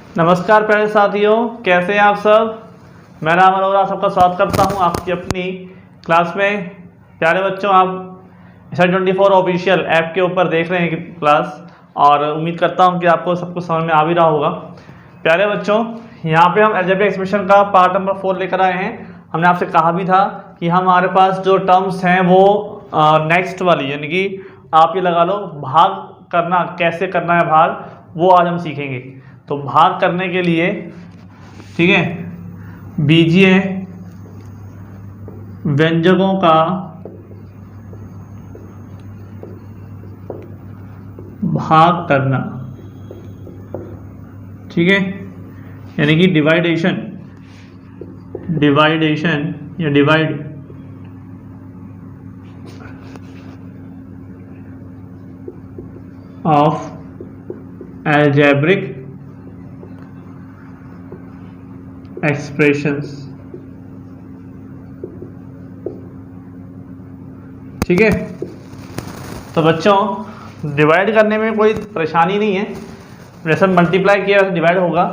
नमस्कार प्यारे साथियों, कैसे हैं आप सब। मैं राम अरोरा सबका स्वागत करता हूं आपकी अपनी क्लास में। प्यारे बच्चों, आप SR24 ऑफिशियल ऐप के ऊपर देख रहे हैं क्लास, और उम्मीद करता हूं कि आपको सब कुछ समझ में आ भी रहा होगा। प्यारे बच्चों, यहाँ पे हम अलजेब्रिक एक्सप्रेशन का पार्ट नंबर 4 लेकर आए हैं। हमने आपसे कहा भी था कि हमारे पास जो टर्म्स हैं वो नेक्स्ट वाली, यानी कि आप ये लगा लो भाग करना, कैसे करना है भाग, वो आज हम सीखेंगे। तो भाग करने के लिए, ठीक है, बीजीय व्यंजकों का भाग करना, ठीक है, यानी कि डिवाइडेशन या डिवाइड ऑफ अलजेब्रिक एक्सप्रेशंस, ठीक है। तो बच्चों, डिवाइड करने में कोई परेशानी नहीं है, जैसे मल्टीप्लाई किया वैसे डिवाइड होगा,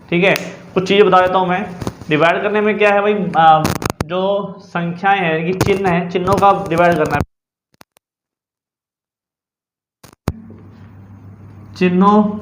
ठीक है। कुछ चीज़ें बता देता हूँ मैं। डिवाइड करने में क्या है भाई, जो संख्याएं हैं कि चिन्ह है, चिन्हों का डिवाइड करना है। चिन्हों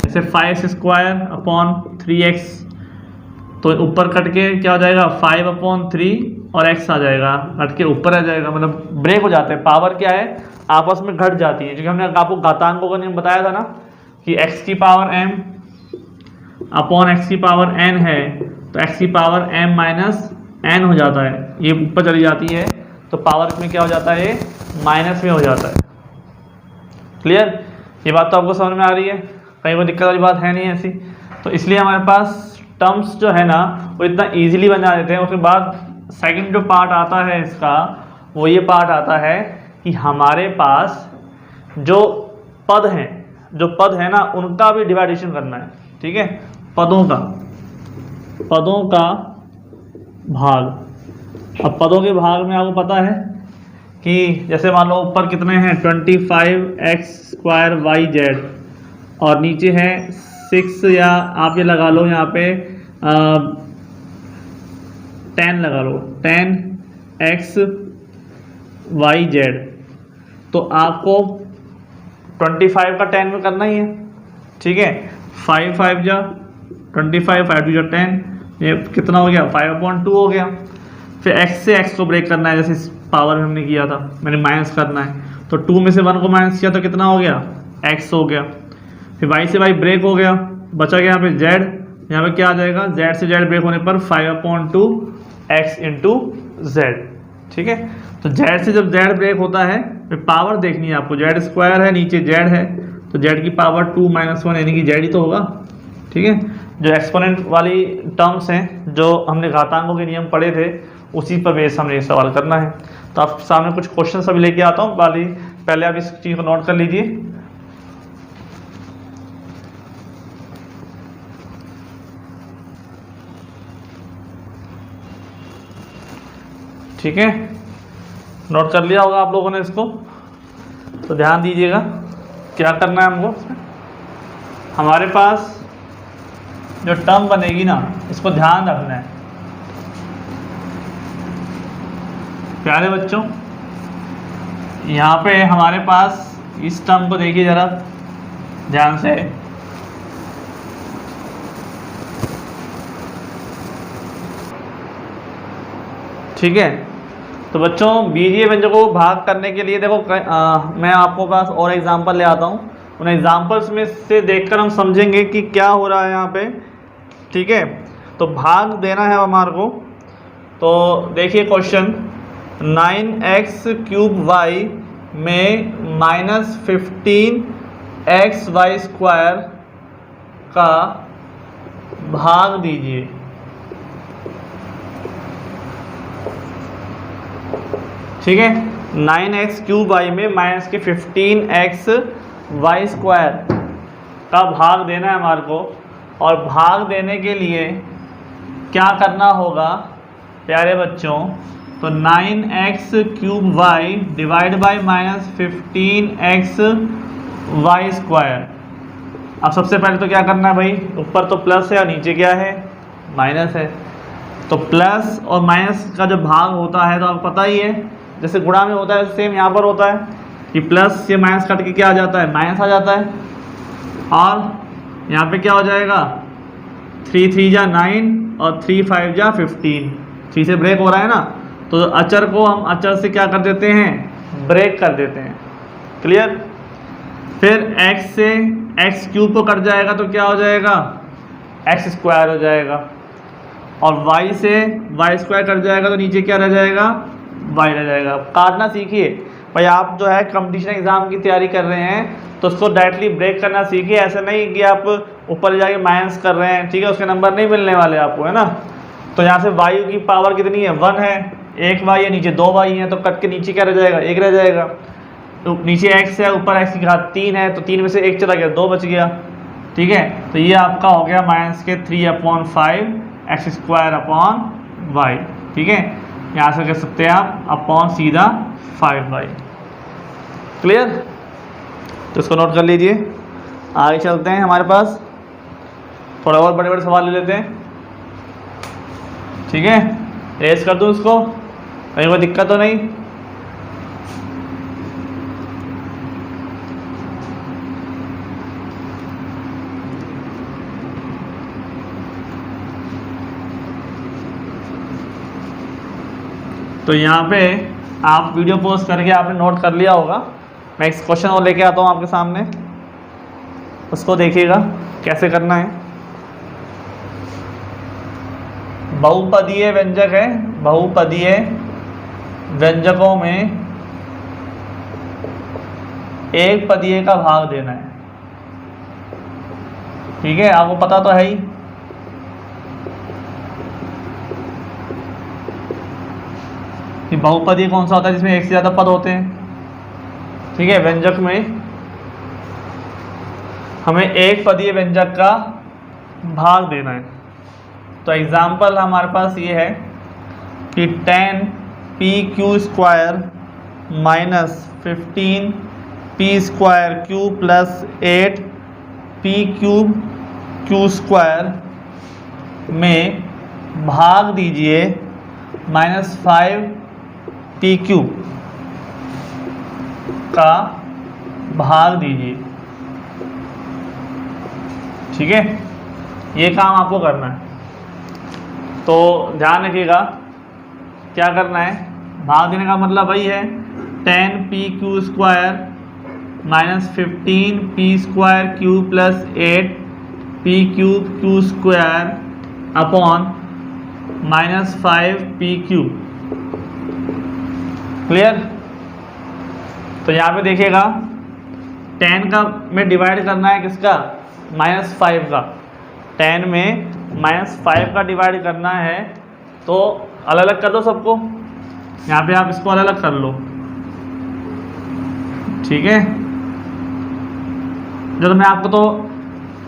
जैसे 5² अपॉन 3x, तो ऊपर कट के क्या हो जाएगा, 5/3 और x आ जाएगा, कट के ऊपर आ जाएगा, मतलब ब्रेक हो जाते हैं। पावर क्या है, आपस में घट जाती है, क्योंकि हमने आपको घातांकों का नियम बताया था ना कि x की पावर m अपॉन x की पावर n है, तो x की पावर m माइनस n हो जाता है, ये ऊपर चली जाती है, तो पावर में क्या हो जाता है, माइनस में हो जाता है। क्लियर, ये बात तो आपको समझ में आ रही है, कहीं कोई दिक्कत वाली बात है नहीं ऐसी। तो इसलिए हमारे पास टर्म्स जो है ना वो इतना इजीली बना देते हैं। उसके बाद सेकंड जो पार्ट आता है इसका, वो ये पार्ट आता है कि हमारे पास जो पद है ना, उनका भी डिवाइडेशन करना है, ठीक है। पदों का भाग। अब पदों के भाग में आपको पता है कि जैसे मान लो ऊपर कितने हैं, 25x²yz, और नीचे है 6, या आप ये लगा लो यहाँ पे 10 लगा लो, 10xyz। तो आपको 25 का 10 में करना ही है, ठीक है। 5 5 जा 25, 5 2 जा 10, ये कितना हो गया, 5/2 हो गया। फिर x से x को ब्रेक करना है, जैसे इस पावर में हमने किया था, मैंने माइनस करना है, तो 2 में से 1 को माइनस किया तो कितना हो गया, x हो गया। फिर y से y ब्रेक हो गया, बचा गया यहाँ पे z, यहाँ पे क्या आ जाएगा, z से z ब्रेक होने पर 5/2x इंटू z, ठीक है। तो z से जब z ब्रेक होता है, फिर पावर देखनी है आपको, z² है, नीचे z है, तो z की पावर 2 - 1 यानी कि z ही तो होगा, ठीक है। जो एक्सपोनेंट वाली टर्म्स हैं, जो हमने घातांकों के नियम पढ़े थे, उसी पर बेस हमने सवाल करना है। तो आप सामने कुछ क्वेश्चन अभी लेके आता हूँ, पहले आप इस चीज़ को नोट कर लीजिए। ठीक है, नोट कर लिया होगा आप लोगों ने इसको, तो ध्यान दीजिएगा क्या करना है हमको। हमारे पास जो टर्म बनेगी ना, इसको ध्यान रखना है प्यारे बच्चों। यहाँ पे हमारे पास इस टर्म को देखिए जरा ध्यान से, ठीक है। तो बच्चों, बीजीय व्यंजकों को भाग करने के लिए देखो, मैं आपको पास और एग्जांपल ले आता हूँ। उन एग्जाम्पल्स में से देखकर हम समझेंगे कि क्या हो रहा है यहाँ पे। ठीक है, तो भाग देना है हमारे को। तो देखिए क्वेश्चन, 9x³ में -15xy² का भाग दीजिए। ठीक है, 9x³ में -15xy² का भाग देना है हमारे को। और भाग देने के लिए क्या करना होगा प्यारे बच्चों, तो 9x³ डिवाइड बाई -15xy²। अब सबसे पहले तो क्या करना है भाई, ऊपर तो प्लस है और नीचे क्या है, माइनस है। तो प्लस और माइनस का जब भाग होता है तो आपको पता ही है, जैसे गुणा में होता है सेम यहाँ पर होता है कि प्लस से माइनस कट के क्या आ जाता है, माइनस आ जाता है। और यहाँ पे क्या हो जाएगा, 3 3 जा 9 और 3 5 जा 15, 3 से ब्रेक हो रहा है ना, तो अचर को हम अचर से क्या कर देते हैं, ब्रेक कर देते हैं। क्लियर। फिर x से x³ को कट जाएगा तो क्या हो जाएगा, x² हो जाएगा। और y से y² कट जाएगा तो नीचे क्या रह जाएगा, y रह जाएगा। काटना सीखिए भाई, आप जो है कंपटीशन एग्जाम की तैयारी कर रहे हैं तो उसको डायरेक्टली ब्रेक करना सीखिए। ऐसा नहीं कि आप ऊपर जाके माइनस कर रहे हैं, ठीक है, उसके नंबर नहीं मिलने वाले आपको, है ना। तो यहाँ से y की पावर कितनी है, 1 है, एक y है, नीचे 2 y है, तो कट के नीचे क्या रह जाएगा, 1 रह जाएगा। तो नीचे x है, ऊपर x की घात 3 है, तो 3 में से 1 चला गया, 2 बच गया। ठीक है, तो ये आपका हो गया -3/5x²/y। ठीक है, यहाँ से कह सकते हैं आप अपॉन सीधा 5y। क्लियर। तो इसको नोट कर लीजिए। आगे चलते हैं, हमारे पास थोड़ा और बड़े बड़े सवाल ले लेते हैं। ठीक है, रेस कर दूँ इसको, कहीं कोई दिक्कत तो नहीं। तो यहाँ पे आप वीडियो पॉज करके आपने नोट कर लिया होगा। मैं एक क्वेश्चन और लेके आता हूँ आपके सामने, उसको देखिएगा कैसे करना है। बहुपदीय व्यंजक है, बहुपदीय व्यंजकों में एक पदीय का भाग देना है। ठीक है, आपको पता तो है ही। कि बहुपदीय कौन सा होता है, जिसमें एक से ज़्यादा पद होते हैं। ठीक है, व्यंजक में हमें एक पदीय व्यंजक का भाग देना है। तो एग्जाम्पल हमारे पास ये है कि 10p² - 15p² प्लस 8p³ में भाग दीजिए -5p³ का भाग दीजिए। ठीक है, ये काम आपको करना है। तो ध्यान रखिएगा क्या करना है, भाग देने का मतलब वही है 10p² - 15p² plus 8p³ upon -5p³। Clear. तो यहाँ पे देखिएगा 10 का में डिवाइड करना है किसका, -5 का। 10 में -5 का डिवाइड करना है, तो अलग अलग कर दो सबको। यहाँ पे आप इसको अलग अलग कर लो। ठीक है, जो तो मैं आपको तो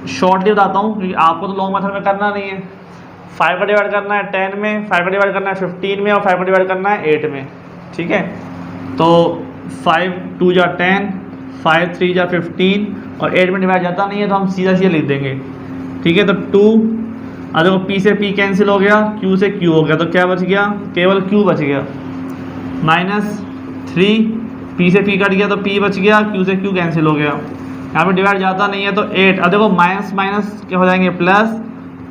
शॉर्टली बताता हूँ क्योंकि आपको तो लॉन्ग मेथड में करना नहीं है। 5 का डिवाइड करना है 10 में, 5 का डिवाइड करना है 15 में, और 5 का डिवाइड करना है 8 में। ठीक है, तो 5 2 जा 10, 5 3 जा 15, और 8 में डिवाइड जाता नहीं है तो हम सीधा सीधा लिख देंगे। ठीक है, तो 2, और देखो p से p कैंसिल हो गया, q से q हो गया, तो क्या बच गया, केवल q बच गया। -3, p से p कट गया तो p बच गया, q से q कैंसिल हो गया। यहाँ पे डिवाइड जाता नहीं है तो 8। अब देखो माइनस माइनस क्या हो जाएंगे, प्लस,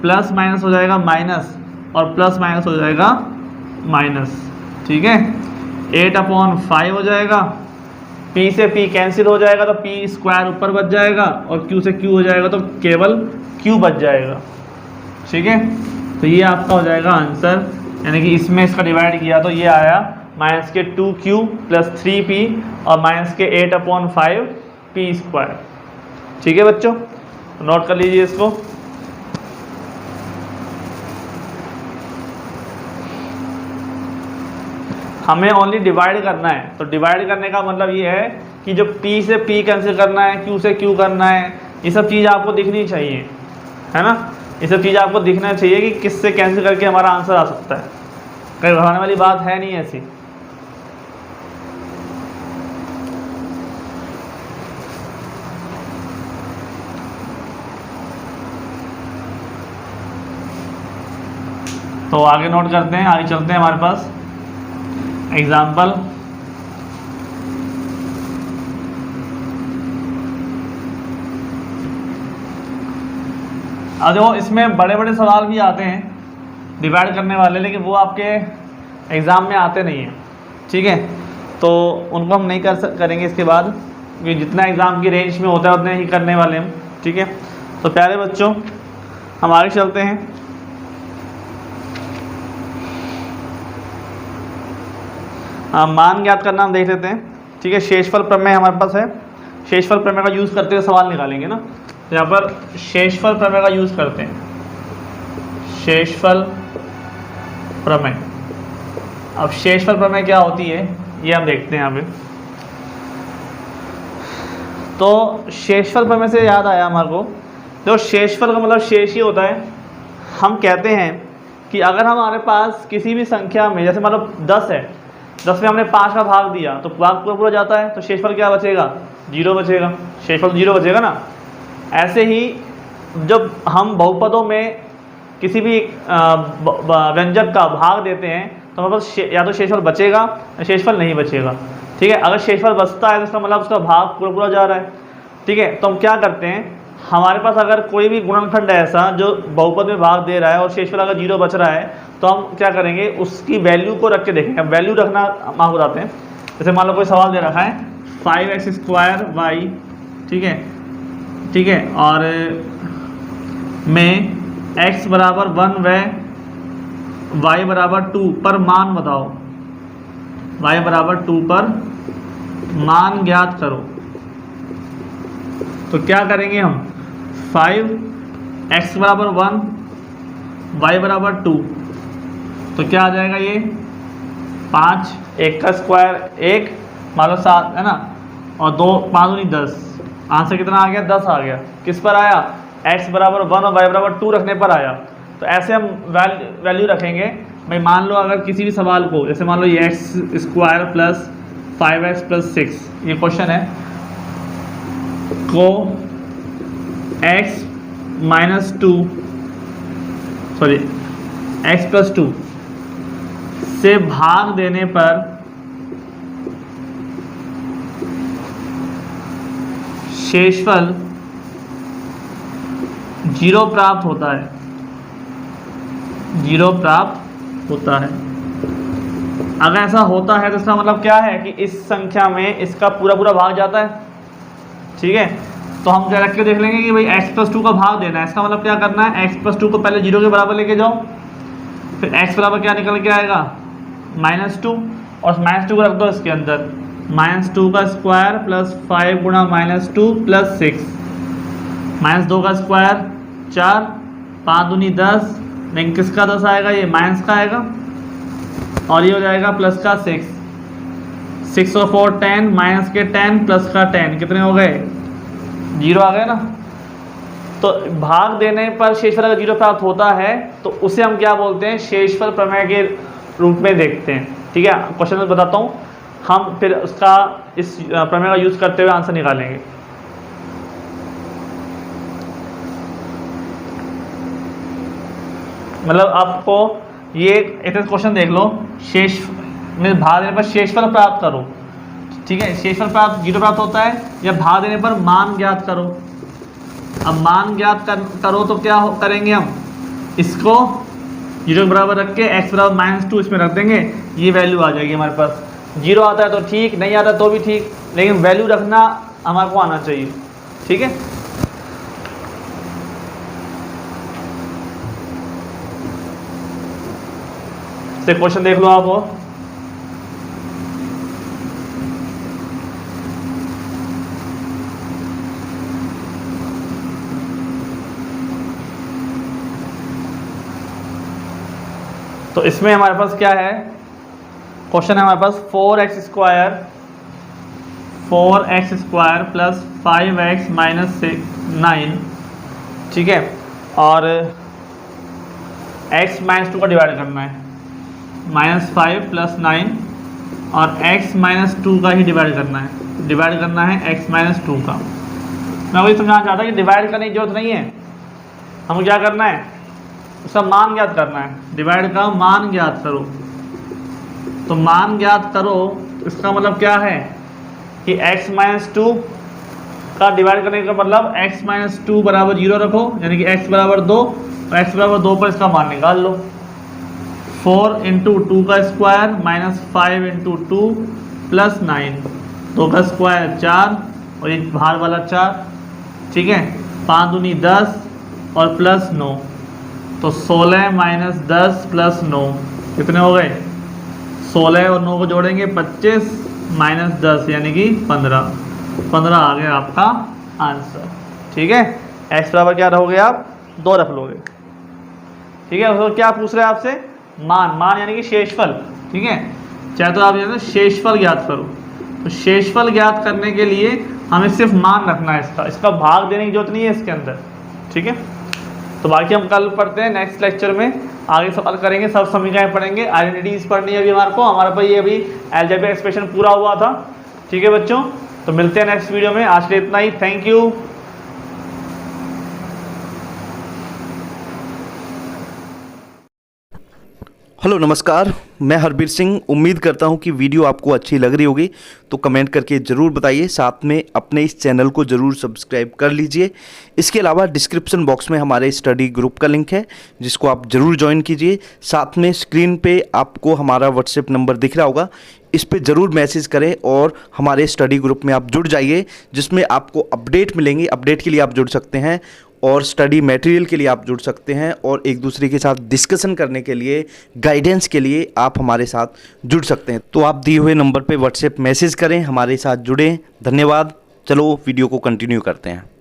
प्लस माइनस हो जाएगा माइनस, और प्लस माइनस हो जाएगा माइनस। ठीक है, 8/5 हो जाएगा, p P से P कैंसिल हो जाएगा तो P स्क्वायर ऊपर बच जाएगा और Q से Q हो जाएगा तो केवल Q बच जाएगा। ठीक है, तो ये आपका हो जाएगा आंसर, यानी कि इसमें इसका डिवाइड किया तो ये आया -2Q + 3P और -8/5 P स्क्वायर। ठीक है बच्चों, नोट कर लीजिए इसको। हमें ओनली डिवाइड करना है, तो डिवाइड करने का मतलब ये है कि जो P से P कैंसिल करना है, Q से Q करना है, ये सब चीज़ आपको दिखनी चाहिए, है ना। ये सब चीज़ आपको दिखना चाहिए कि किससे कैंसिल करके हमारा आंसर आ सकता है। कहीं घबराने वाली बात है नहीं ऐसी। तो आगे नोट करते हैं, आगे चलते हैं हमारे पास एग्जाम्पल। अब देखो इसमें बड़े बड़े सवाल भी आते हैं डिवाइड करने वाले, लेकिन वो आपके एग्ज़ाम में आते नहीं हैं। ठीक है, तो उनको हम नहीं करेंगे इसके बाद, क्योंकि जितना एग्ज़ाम की रेंज में होता है उतने ही करने वाले हम। ठीक है, तो प्यारे बच्चों हम आगे चलते हैं। मान ज्ञात करना हम देख लेते हैं। ठीक है, शेषफल प्रमेय हमारे पास है। शेषफल प्रमेय का यूज़ करते हुए सवाल निकालेंगे ना। तो यहाँ पर शेषफल प्रमेय का यूज़ करते हैं, शेषफल प्रमेय। अब शेषफल प्रमेय क्या होती है ये हम देखते हैं यहाँ पे। तो शेषफल प्रमेय से याद आया हमारे को, तो शेषफल का मतलब शेष ही होता है। हम कहते हैं कि अगर हमारे पास किसी भी संख्या में, जैसे मतलब 10 है, 10 में हमने 5 का भाग दिया तो भाग पूरा पूरा जाता है, तो शेषफल क्या बचेगा? 0 बचेगा। शेषफल 0 बचेगा ना। ऐसे ही जब हम बहुपदों में किसी भी व्यंजक का भाग देते हैं तो हमारे पास या तो शेषफल बचेगा या शेषफल नहीं बचेगा। ठीक है, अगर शेषफल बचता है तो इसका मतलब उसका भाग पूरा पूरा जा रहा है। ठीक है, तो हम क्या करते हैं, हमारे पास अगर कोई भी गुणनखंड है ऐसा जो बहुपद में भाग दे रहा है और शेषफल अगर 0 बच रहा है, तो हम क्या करेंगे, उसकी वैल्यू को रख के देखेंगे। वैल्यू रखना हम आपको बताते हैं। जैसे मान लो कोई सवाल दे रखा है 5x² y, ठीक है, और में x बराबर 1 व y बराबर 2 पर मान बताओ, y बराबर 2 पर मान ज्ञात करो। तो क्या करेंगे हम, 5x बराबर 1 y बराबर 2, तो क्या आ जाएगा ये 5, 1 का स्क्वायर 1 मान लो 7 है ना, और 2 5 दूनी 10, आंसर कितना आ गया? 10 आ गया। किस पर आया? x बराबर 1 और y बराबर 2 रखने पर आया। तो ऐसे हम वैल्यू रखेंगे भाई। मान लो अगर किसी भी सवाल को, जैसे मान लो ये x² + 5x + 6 ये क्वेश्चन है, को x + 2 से भाग देने पर शेषफल 0 प्राप्त होता है, 0 प्राप्त होता है। अगर ऐसा होता है तो इसका मतलब क्या है कि इस संख्या में इसका पूरा पूरा भाग जाता है। ठीक है, तो हम क्या रख के देख लेंगे कि भाई x + 2 का भाग देना है। इसका मतलब क्या करना है, x + 2 को पहले 0 के बराबर लेके जाओ, फिर x बराबर क्या निकल के आएगा? -2, और -2 को रख दो इसके अंदर, -2 का स्क्वायर + 5 गुणा -2 + 6, -2 का स्क्वायर 4, 5 दूनी 10, लेकिन किसका 10 आएगा? ये माइनस का आएगा, और ये हो जाएगा प्लस का 6, 6 और 4 10, माइनस के 10 प्लस का 10, कितने हो गए? 0 आ गए ना। तो भाग देने पर शेषफल अगर 0 प्राप्त होता है तो उसे हम क्या बोलते हैं? शेषफल प्रमेय के रूप में देखते हैं। ठीक है, क्वेश्चन में बताता हूँ, हम फिर उसका इस प्रमेय का यूज़ करते हुए आंसर निकालेंगे। मतलब आपको ये एक क्वेश्चन देख लो, शेष में भाग देने पर शेषफल प्राप्त करो। ठीक है, शेषफल प्राप्त 0 प्राप्त होता है, या भाग देने पर मान ज्ञात करो। अब मान ज्ञात करो तो क्या करेंगे हम, इसको 0 के बराबर रख के x बराबर -2 इसमें रख देंगे, ये वैल्यू आ जाएगी हमारे पास। 0 आता है तो ठीक, नहीं आता तो भी ठीक। लेकिन वैल्यू रखना हमारे को आना चाहिए, ठीक है। तो क्वेश्चन देख लो आप वो। तो इसमें हमारे पास क्या है, क्वेश्चन है हमारे पास 4x square plus 5x minus 9, ठीक है, और x माइनस 2 का डिवाइड करना है, -5 प्लस 9 और x माइनस 2 का ही डिवाइड करना है x माइनस 2 का। मैं वही समझाना चाहता कि डिवाइड करने की जरूरत नहीं है, हमको क्या करना है, उसका मान ज्ञात करना है। डिवाइड का मान ज्ञात करो, तो मान ज्ञात करो इसका मतलब क्या है कि x माइनस 2 का डिवाइड करने का मतलब x माइनस 2 बराबर 0 रखो, यानी कि x बराबर 2, और x बराबर 2 पर इसका मान निकाल लो। 4 इंटू 2 का स्क्वायर माइनस 5 इंटू 2 प्लस 9, 2 का स्क्वायर 4 और एक बाहर वाला 4, ठीक है, 5 दूनी 10 और प्लस 9, तो 16 माइनस 10 प्लस 9 कितने हो गए, 16 और 9 को जोड़ेंगे 25 माइनस 10 यानी कि 15 आ गया आपका आंसर, ठीक है। x बराबर क्या रहोगे आप, 2 रख लोगे, ठीक है। तो क्या पूछ रहे हैं आपसे, मान यानी कि शेषफल, ठीक है। चाहे तो आप जैसे शेषफल ज्ञात करो, तो शेषफल ज्ञात करने के लिए हमें सिर्फ मान रखना है, इसका भाग देने की जरूरत नहीं है इसके अंदर, ठीक है। तो बाकी हम कल पढ़ते हैं, नेक्स्ट लेक्चर में आगे सवाल करेंगे, सब समीकरण पढ़ेंगे, आइडेंटिटीज पढ़नी है अभी हमारे पास ये अभी अलजेब्रिक एक्सप्रेशन पूरा हुआ था, ठीक है बच्चों। तो मिलते हैं नेक्स्ट वीडियो में, आज के लिए इतना ही, थैंक यू। हेलो नमस्कार, मैं हरबीर सिंह। उम्मीद करता हूं कि वीडियो आपको अच्छी लग रही होगी, तो कमेंट करके ज़रूर बताइए। साथ में अपने इस चैनल को ज़रूर सब्सक्राइब कर लीजिए। इसके अलावा डिस्क्रिप्शन बॉक्स में हमारे स्टडी ग्रुप का लिंक है, जिसको आप ज़रूर ज्वाइन कीजिए। साथ में स्क्रीन पे आपको हमारा व्हाट्सएप नंबर दिख रहा होगा, इस पे ज़रूर मैसेज करें और हमारे स्टडी ग्रुप में आप जुड़ जाइए, जिसमें आपको अपडेट मिलेंगे। अपडेट के लिए आप जुड़ सकते हैं और स्टडी मटेरियल के लिए आप जुड़ सकते हैं, और एक दूसरे के साथ डिस्कशन करने के लिए, गाइडेंस के लिए आप हमारे साथ जुड़ सकते हैं। तो आप दिए हुए नंबर पे व्हाट्सएप मैसेज करें, हमारे साथ जुड़ें। धन्यवाद। चलो वीडियो को कंटिन्यू करते हैं।